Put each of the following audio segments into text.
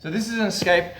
So this is an escape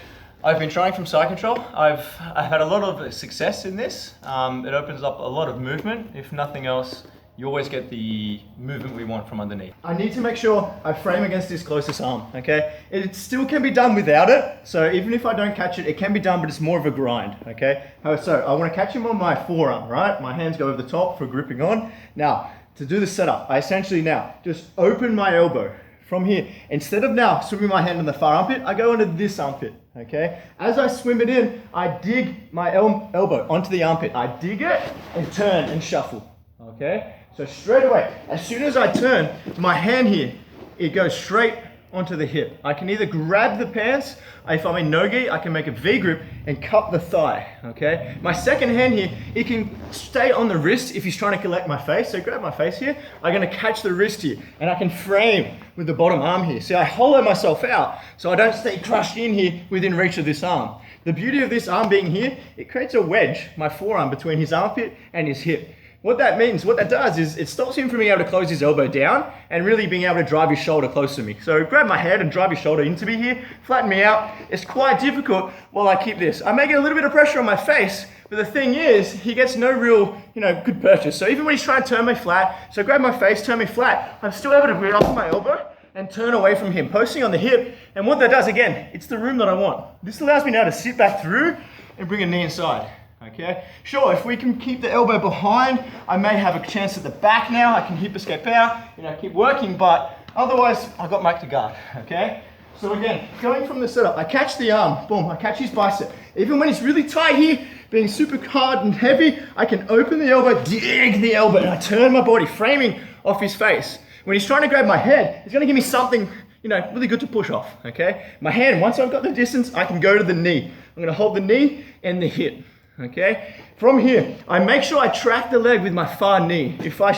I've been trying from Side Control. I've had a lot of success in this. It opens up a lot of movement. If nothing else, you always get the movement we want from underneath. I need to make sure I frame against this closest arm, okay? It still can be done without it. So even if I don't catch it, it can be done, but it's more of a grind, okay? So I want to catch him on my forearm, right? My hands go over the top for gripping on. Now, to do the setup, I essentially now just open my elbow from here. Instead of now swimming my hand in the far armpit, I go into this armpit, okay? As I swim it in, I dig my elbow onto the armpit. I dig it and turn and shuffle, okay? So straight away, as soon as I turn, my hand here, it goes straight onto the hip. I can either grab the pants, if I'm in no-gi, I can make a V grip and cup the thigh, okay? My second hand here, it can stay on the wrist if he's trying to collect my face. So grab my face here, I'm gonna catch the wrist here, and I can frame with the bottom arm here. See, I hollow myself out so I don't stay crushed in here within reach of this arm. The beauty of this arm being here, it creates a wedge, my forearm, between his armpit and his hip. What that means, what that does is it stops him from being able to close his elbow down and really being able to drive his shoulder close to me. So grab my head and drive his shoulder into me here, flatten me out. It's quite difficult while I keep this. I may get a little bit of pressure on my face, but the thing is, he gets no real, good purchase. So even when he's trying to turn me flat, so grab my face, turn me flat, I'm still able to bring up my elbow and turn away from him, posting on the hip. And what that does, again, it's the room that I want. This allows me now to sit back through and bring a knee inside. Okay, sure, if we can keep the elbow behind, I may have a chance at the back now. I can hip escape out, keep working, but otherwise I've got Mike to guard, okay? So again, going from the setup, I catch the arm, boom, I catch his bicep. Even when it's really tight here, being super hard and heavy, I can open the elbow, dig the elbow, and I turn my body, framing off his face. When he's trying to grab my head, he's gonna give me something, really good to push off, okay? My hand, once I've got the distance, I can go to the knee. I'm gonna hold the knee and the hip. Okay, from here, I make sure I track the leg with my far knee. If I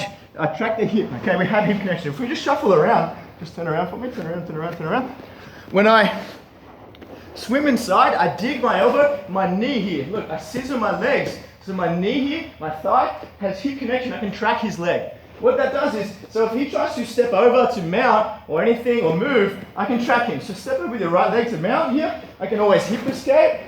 track the hip, okay, we have hip connection. If we just shuffle around, just turn around for me, turn around, turn around, turn around. When I swim inside, I dig my elbow, my knee here. Look, I scissor my legs. So my knee here, my thigh, has hip connection. I can track his leg. What that does is, so if he tries to step over to mount or anything or move, I can track him. So step over with your right leg to mount here. I can always hip escape.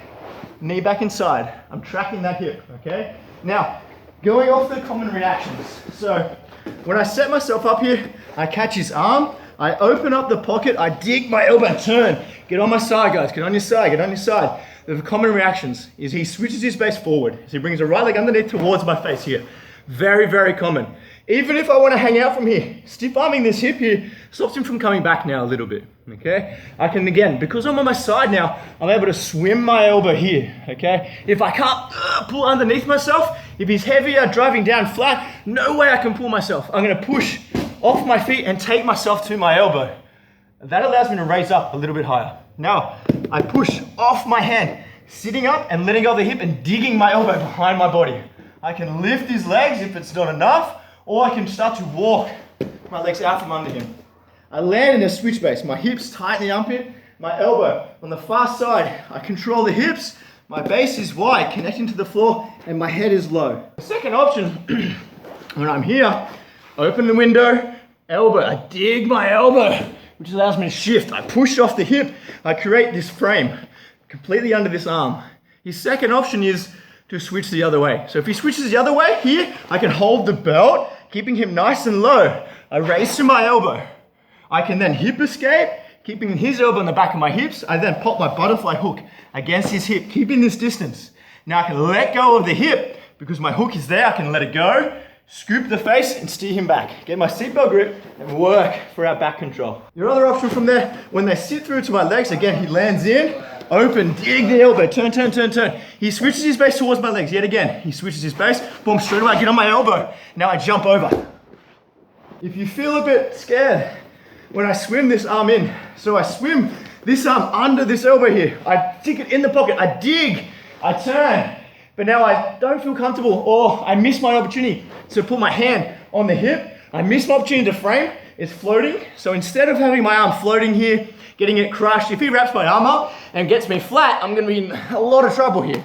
Knee back inside. I'm tracking that hip, okay? Now, going off the common reactions. So, when I set myself up here, I catch his arm, I open up the pocket, I dig my elbow and turn. Get on my side, guys. Get on your side, get on your side. The common reactions is he switches his base forward. So he brings the right leg underneath towards my face here. Very, very common. Even if I want to hang out from here, stiff arming this hip here stops him from coming back now a little bit, okay? I can, again, because I'm on my side now, I'm able to swim my elbow here, okay? If I can't pull underneath myself, if he's heavier, driving down flat, no way I can pull myself. I'm gonna push off my feet and take myself to my elbow. That allows me to raise up a little bit higher. Now, I push off my hand, sitting up and letting go of the hip and digging my elbow behind my body. I can lift his legs if it's not enough, or I can start to walk my legs out from under him. I land in a switch base. My hips tighten the armpit, my elbow on the far side. I control the hips, my base is wide, connecting to the floor, and my head is low. The second option, when I'm here, open the window, elbow. I dig my elbow, which allows me to shift. I push off the hip. I create this frame completely under this arm. His second option is to switch the other way. So if he switches the other way here, I can hold the belt, keeping him nice and low. I raise to my elbow. I can then hip escape, keeping his elbow on the back of my hips. I then pop my butterfly hook against his hip, keeping this distance. Now I can let go of the hip because my hook is there. I can let it go, scoop the face and steer him back. Get my seatbelt grip and work for our back control. Your other option from there, when they sit through to my legs, again, he lands in, open, dig the elbow, turn, turn, turn, turn. He switches his base towards my legs, yet again. He switches his base, boom, straight away, I get on my elbow. Now I jump over. If you feel a bit scared when I swim this arm in, so I swim this arm under this elbow here. I stick it in the pocket, I dig, I turn, but now I don't feel comfortable or I miss my opportunity to put my hand on the hip. I miss my opportunity to frame, it's floating. So instead of having my arm floating here, getting it crushed, if he wraps my arm up and gets me flat, I'm gonna be in a lot of trouble here.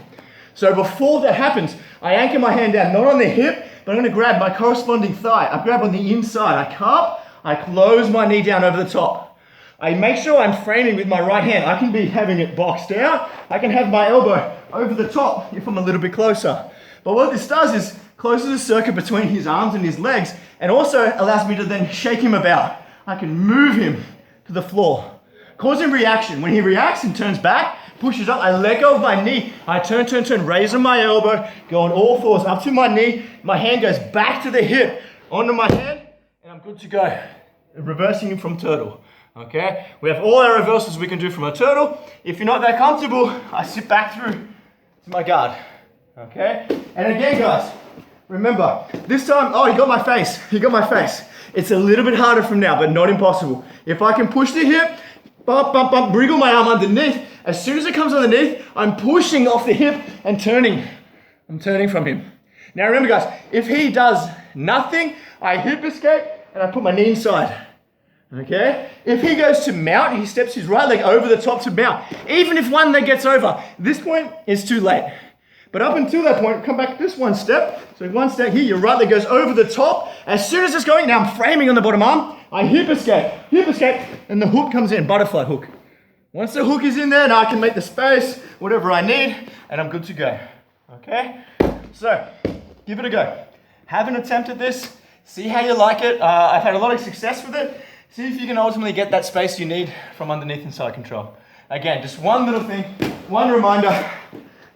So before that happens, I anchor my hand down, not on the hip, but I'm gonna grab my corresponding thigh. I grab on the inside, I cup, I close my knee down over the top. I make sure I'm framing with my right hand. I can be having it boxed out. I can have my elbow over the top if I'm a little bit closer. But what this does is closes the circuit between his arms and his legs, and also allows me to then shake him about. I can move him to the floor, cause him reaction. When he reacts and turns back, pushes up, I let go of my knee. I turn, raising my elbow, go on all fours up to my knee. My hand goes back to the hip, onto my hand, and I'm good to go. Reversing him from turtle. Okay, we have all our reversals we can do from a turtle. If you're not that comfortable, I sit back through to my guard. Okay, and again, guys, remember, this time, oh, he got my face. He got my face. It's a little bit harder from now, but not impossible. If I can push the hip, bump, bump, bump, wriggle my arm underneath. As soon as it comes underneath, I'm pushing off the hip and turning. I'm turning from him. Now remember, guys, if he does nothing, I hip escape and I put my knee inside. Okay? If he goes to mount, he steps his right leg over the top to mount. Even if one leg gets over, this point is too late. But up until that point, come back this one step. So one step here, your right leg goes over the top. As soon as it's going, now I'm framing on the bottom arm. I hip escape, and the hook comes in, butterfly hook. Once the hook is in there, now I can make the space, whatever I need, and I'm good to go. Okay? So, give it a go. Have an attempt at this. See how you like it. I've had a lot of success with it. See if you can ultimately get that space you need from underneath and side control. Again, just one little thing, one reminder,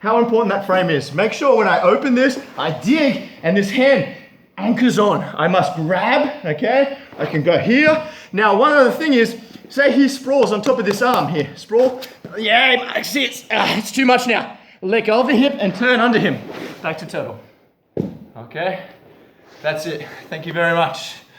how important that frame is. Make sure when I open this, I dig, and this hand anchors on. I must grab, okay? I can go here. Now, one other thing is, say he sprawls on top of this arm here. Sprawl. Yeah, I see it's too much now. Let go of the hip and turn under him. Back to turtle. Okay? That's it. Thank you very much.